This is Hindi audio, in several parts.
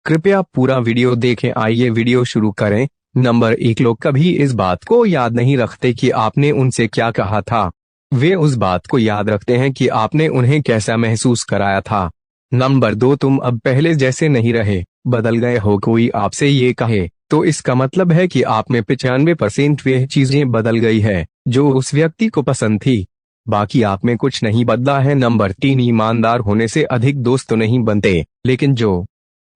कृपया पूरा वीडियो देखें। आइए वीडियो शुरू करें। नंबर 1, लोग कभी इस बात को याद नहीं रखते कि आपने उनसे क्या कहा था। वे उस बात को याद रखते हैं कि आपने उन्हें कैसा महसूस कराया था। नंबर 2, तुम अब पहले जैसे नहीं रहे, बदल गए हो। कोई आपसे ये कहे तो इसका मतलब है कि आप में 95% वे चीजें बदल गई है जो उस व्यक्ति को पसंद थी। बाकी आप में कुछ नहीं बदला है। नंबर 3, ईमानदार होने से अधिक दोस्त तो नहीं बनते, लेकिन जो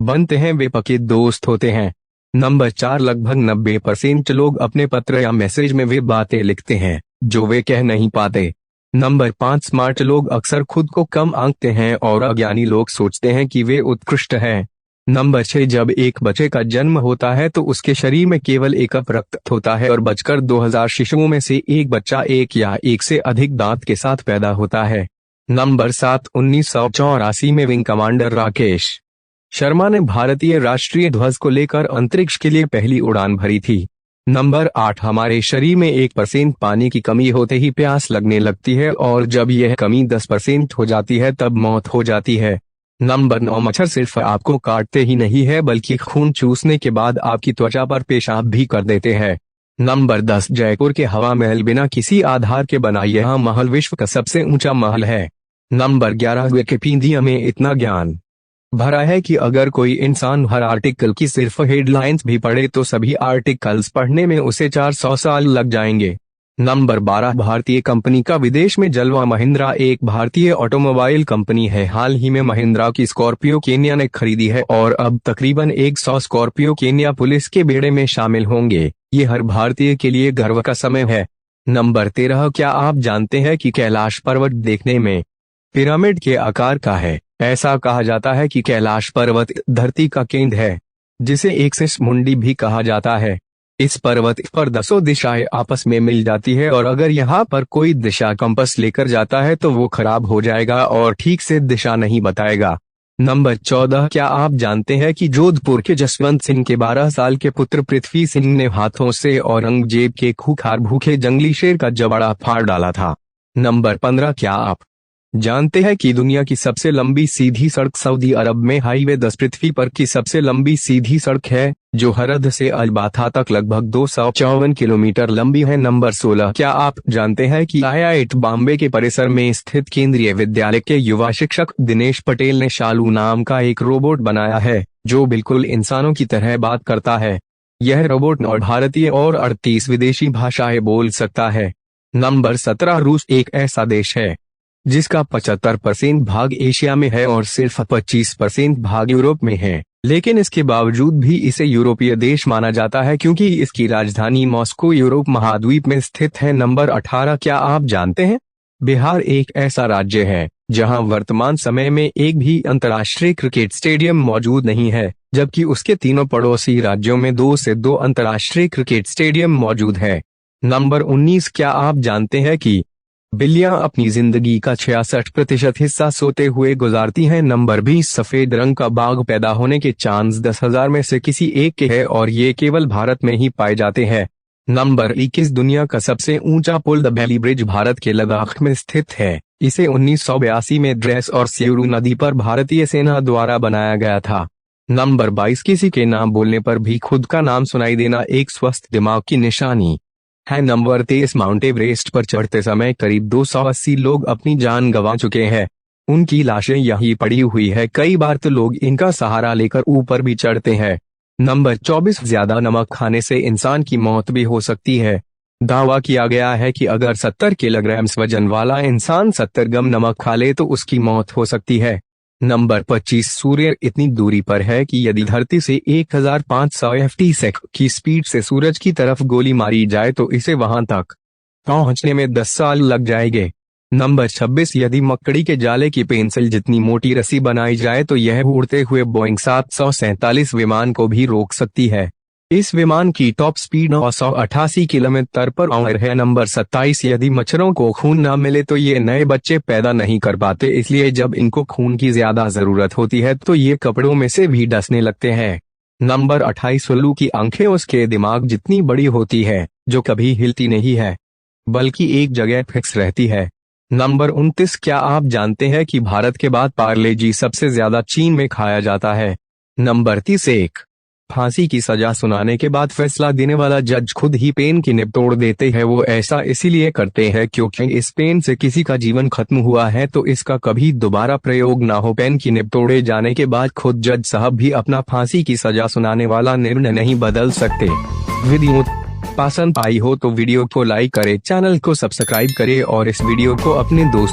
बनते हैं वे पक्के दोस्त होते हैं। नंबर 4, लगभग 90% लोग अपने पत्र या मैसेज में वे बातें लिखते हैं जो वे कह नहीं पाते। नंबर 5, स्मार्ट लोग अक्सर खुद को कम आंकते हैं और अज्ञानी लोग सोचते हैं कि वे उत्कृष्ट हैं। नंबर 6, जब एक बच्चे का जन्म होता है तो उसके शरीर में केवल एक रक्त होता है और बचकर 2000 शिशुओं में से एक बच्चा एक या एक से अधिक दांत के साथ पैदा होता है। नंबर 7, 1984 में विंग कमांडर राकेश शर्मा ने भारतीय राष्ट्रीय ध्वज को लेकर अंतरिक्ष के लिए पहली उड़ान भरी थी। नंबर 8, हमारे शरीर में 1% पानी की कमी होते ही प्यास लगने लगती है और जब यह कमी 10% हो जाती है तब मौत हो जाती है। नंबर 9, मच्छर सिर्फ आपको काटते ही नहीं है बल्कि खून चूसने के बाद आपकी त्वचा पर पेशाब भी कर देते हैं। नंबर 10, जयपुर के हवा महल बिना किसी आधार के बना यह महल विश्व का सबसे ऊंचा महल है। नंबर 11, विकिपीडिया में इतना ज्ञान भरा है कि अगर कोई इंसान हर आर्टिकल की सिर्फ हेडलाइंस भी पढ़े तो सभी आर्टिकल्स पढ़ने में उसे 400 साल लग जाएंगे। नंबर 12, भारतीय कंपनी का विदेश में जलवा। महिंद्रा एक भारतीय ऑटोमोबाइल कंपनी है। हाल ही में महिंद्रा की स्कॉर्पियो केनिया ने खरीदी है और अब तकरीबन 100 स्कॉर्पियो केनिया पुलिस के बेड़े में शामिल होंगे। ये हर भारतीय के लिए गर्व का समय है। नंबर 13, क्या आप जानते हैं कि कैलाश पर्वत देखने में पिरामिड के आकार का है। ऐसा कहा जाता है कि कैलाश पर्वत धरती का केंद्र है, जिसे एक्सिस मुंडी भी कहा जाता है। इस पर्वत पर 10 दिशाएं आपस में मिल जाती है और अगर यहाँ पर कोई दिशा कंपास लेकर जाता है तो वो खराब हो जाएगा और ठीक से दिशा नहीं बताएगा। नंबर 14, क्या आप जानते हैं कि जोधपुर के जसवंत सिंह के 12 साल के पुत्र पृथ्वी सिंह ने हाथों से औरंगजेब के खूंखार भूखे जंगली शेर का जबड़ा फाड़ डाला था। नंबर 15, क्या आप जानते हैं कि दुनिया की सबसे लंबी सीधी सड़क सऊदी अरब में हाईवे 10 पृथ्वी पर की सबसे लंबी सीधी सड़क है, जो हरद से अलबाथा तक लगभग 254 किलोमीटर लंबी है। नंबर 16, क्या आप जानते हैं कि IIT बॉम्बे के परिसर में स्थित केंद्रीय विद्यालय के युवा शिक्षक दिनेश पटेल ने शालू नाम का एक रोबोट बनाया है जो बिल्कुल इंसानों की तरह बात करता है। यह रोबोट 9 भारतीय और 38 विदेशी भाषाएं बोल सकता है। नंबर 17, रूस एक ऐसा देश है जिसका 75% भाग एशिया में है और सिर्फ 25% भाग यूरोप में है, लेकिन इसके बावजूद भी इसे यूरोपीय देश माना जाता है क्योंकि इसकी राजधानी मॉस्को यूरोप महाद्वीप में स्थित है। नंबर 18, क्या आप जानते हैं बिहार एक ऐसा राज्य है जहां वर्तमान समय में एक भी अंतर्राष्ट्रीय क्रिकेट स्टेडियम मौजूद नहीं है, जबकि उसके तीनों पड़ोसी राज्यों में 2 से 2 अंतर्राष्ट्रीय क्रिकेट स्टेडियम मौजूद है। नंबर 19, क्या आप जानते हैं कि बिल्लियां अपनी जिंदगी का 66% हिस्सा सोते हुए गुजारती हैं। नंबर 20, सफेद रंग का बाघ पैदा होने के चांस 10,000 में से किसी एक के है और ये केवल भारत में ही पाए जाते हैं। नंबर 21, दुनिया का सबसे ऊंचा पुल द बैली ब्रिज भारत के लद्दाख में स्थित है। इसे 1982 में ड्रेस और स्यूरू नदी पर भारतीय सेना द्वारा बनाया गया था। नंबर 22, किसी के नाम बोलने पर भी खुद का नाम सुनाई देना एक स्वस्थ दिमाग की निशानी है। नंबर 23, माउंट एवरेस्ट पर चढ़ते समय करीब 280 लोग अपनी जान गंवा चुके हैं। उनकी लाशें यहीं पड़ी हुई है। कई बार तो लोग इनका सहारा लेकर ऊपर भी चढ़ते हैं। नंबर 24, ज्यादा नमक खाने से इंसान की मौत भी हो सकती है। दावा किया गया है कि अगर 70 किलोग्राम वजन वाला इंसान 70 ग्राम नमक खा ले तो उसकी मौत हो सकती है। नंबर 25, सूर्य इतनी दूरी पर है कि यदि धरती से 1500 FT की स्पीड से सूरज की तरफ गोली मारी जाए तो इसे वहां तक पहुंचने में 10 साल लग जाएंगे। नंबर 26, यदि मकड़ी के जाले की पेंसिल जितनी मोटी रस्सी बनाई जाए तो यह उड़ते हुए बोइंग 747 विमान को भी रोक सकती है। इस विमान की top speed 988 kilometre per hour है। नंबर 27, यदि मच्छरों को खून न मिले तो ये नए बच्चे पैदा नहीं कर पाते, इसलिए जब इनको खून की ज्यादा जरूरत होती है तो ये कपड़ों में से भी डसने लगते हैं। नंबर 28, उल्लू की आंखें उसके दिमाग जितनी बड़ी होती है, जो कभी हिलती नहीं है बल्कि एक जगह फिक्स रहती है। नंबर 29, क्या आप जानते हैं कि भारत के बाद पार्ले जी सबसे ज्यादा चीन में खाया जाता है। नंबर 31, फांसी की सजा सुनाने के बाद फैसला देने वाला जज खुद ही पेन की निब तोड़ देते हैं। वो ऐसा इसीलिए करते हैं क्योंकि इस पेन से किसी का जीवन खत्म हुआ है तो इसका कभी दोबारा प्रयोग ना हो। पेन की निब तोड़े जाने के बाद खुद जज साहब भी अपना फांसी की सजा सुनाने वाला निर्णय नहीं बदल सकते। वीडियो पसंद आई हो तो वीडियो को लाइक करें, चैनल को सब्सक्राइब करें और इस वीडियो को अपने दोस्तों